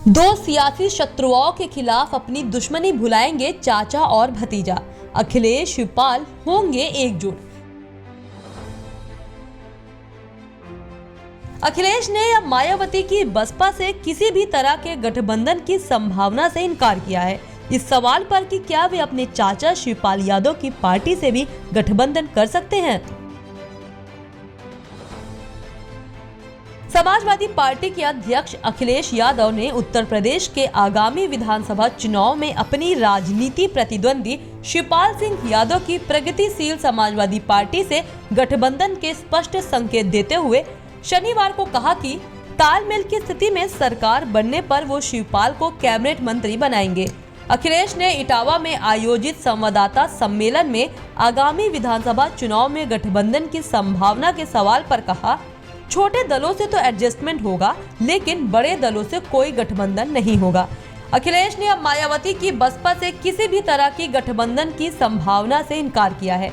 दो सियासी शत्रुओं के खिलाफ अपनी दुश्मनी भुलाएंगे चाचा और भतीजा, अखिलेश शिवपाल होंगे एकजुट। अखिलेश ने अब मायावती की बसपा से किसी भी तरह के गठबंधन की संभावना से इनकार किया है। इस सवाल पर कि क्या वे अपने चाचा शिवपाल यादव की पार्टी से भी गठबंधन कर सकते हैं। समाजवादी पार्टी के अध्यक्ष अखिलेश यादव ने उत्तर प्रदेश के आगामी विधानसभा चुनाव में अपनी राजनीति प्रतिद्वंदी शिवपाल सिंह यादव की प्रगतिशील समाजवादी पार्टी से गठबंधन के स्पष्ट संकेत देते हुए शनिवार को कहा कि तालमेल की स्थिति में सरकार बनने पर वो शिवपाल को कैबिनेट मंत्री बनाएंगे। अखिलेश ने इटावा में आयोजित संवाददाता सम्मेलन में आगामी विधानसभा चुनाव में गठबंधन की संभावना के सवाल पर कहा, छोटे दलों से तो एडजस्टमेंट होगा, लेकिन बड़े दलों से कोई गठबंधन नहीं होगा। अखिलेश ने अब मायावती की बसपा से किसी भी तरह की गठबंधन की संभावना से इनकार किया है।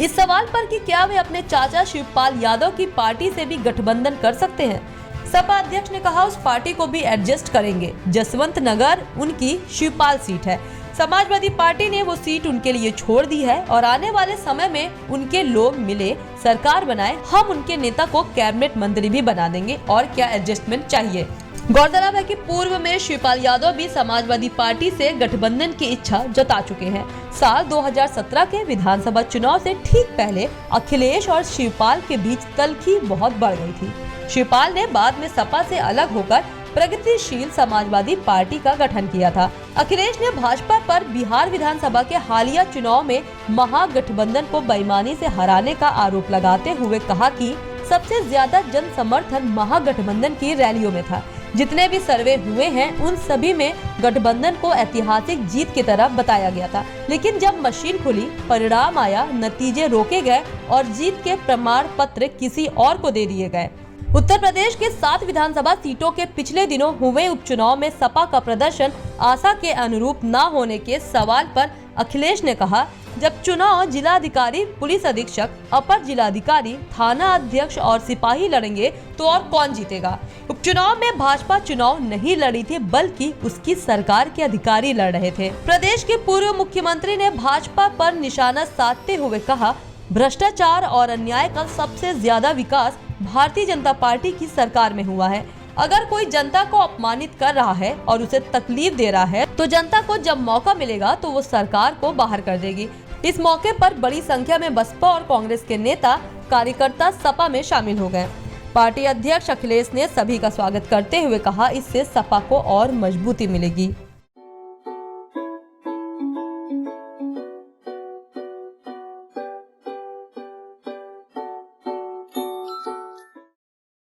इस सवाल पर कि क्या वे अपने चाचा शिवपाल यादव की पार्टी से भी गठबंधन कर सकते हैं, सपा अध्यक्ष ने कहा उस पार्टी को भी एडजस्ट करेंगे। जसवंत नगर उनकी शिवपाल सीट है। समाजवादी पार्टी ने वो सीट उनके लिए छोड़ दी है और आने वाले समय में उनके लोग मिले सरकार बनाए, हम उनके नेता को कैबिनेट मंत्री भी बना देंगे। और क्या एडजस्टमेंट चाहिए। गौरतलब है कि पूर्व में शिवपाल यादव भी समाजवादी पार्टी से गठबंधन की इच्छा जता चुके हैं। साल 2017 के विधानसभा चुनाव से ठीक पहले अखिलेश और शिवपाल के बीच तल्खी बहुत बढ़ गई थी। शिवपाल ने बाद में सपा से अलग होकर प्रगतिशील समाजवादी पार्टी का गठन किया था। अखिलेश ने भाजपा पर बिहार विधानसभा के हालिया चुनाव में महागठबंधन को बेईमानी से हराने का आरोप लगाते हुए कहा कि सबसे ज्यादा जन समर्थन महागठबंधन की रैलियों में था। जितने भी सर्वे हुए हैं उन सभी में गठबंधन को ऐतिहासिक जीत की तरह बताया गया था, लेकिन जब मशीन खुली, परिणाम आया, नतीजे रोके गए और जीत के प्रमाण पत्र किसी और को दे दिए गए। उत्तर प्रदेश के 7 विधानसभा सीटों के पिछले दिनों हुए उपचुनाव में सपा का प्रदर्शन आशा के अनुरूप न होने के सवाल पर अखिलेश ने कहा, जब चुनाव जिलाधिकारी, पुलिस अधीक्षक, अपर जिलाधिकारी, थाना अध्यक्ष और सिपाही लड़ेंगे तो और कौन जीतेगा। उपचुनाव में भाजपा चुनाव नहीं लड़ी थी, बल्कि उसकी सरकार के अधिकारी लड़ रहे थे। प्रदेश के पूर्व मुख्यमंत्री ने भाजपा पर निशाना साधते हुए कहा, भ्रष्टाचार और अन्याय का सबसे ज्यादा विकास भारतीय जनता पार्टी की सरकार में हुआ है। अगर कोई जनता को अपमानित कर रहा है और उसे तकलीफ दे रहा है तो जनता को जब मौका मिलेगा तो वो सरकार को बाहर कर देगी। इस मौके पर बड़ी संख्या में बसपा और कांग्रेस के नेता कार्यकर्ता सपा में शामिल हो गए। पार्टी अध्यक्ष अखिलेश ने सभी का स्वागत करते हुए कहा, इससे सपा को और मजबूती मिलेगी।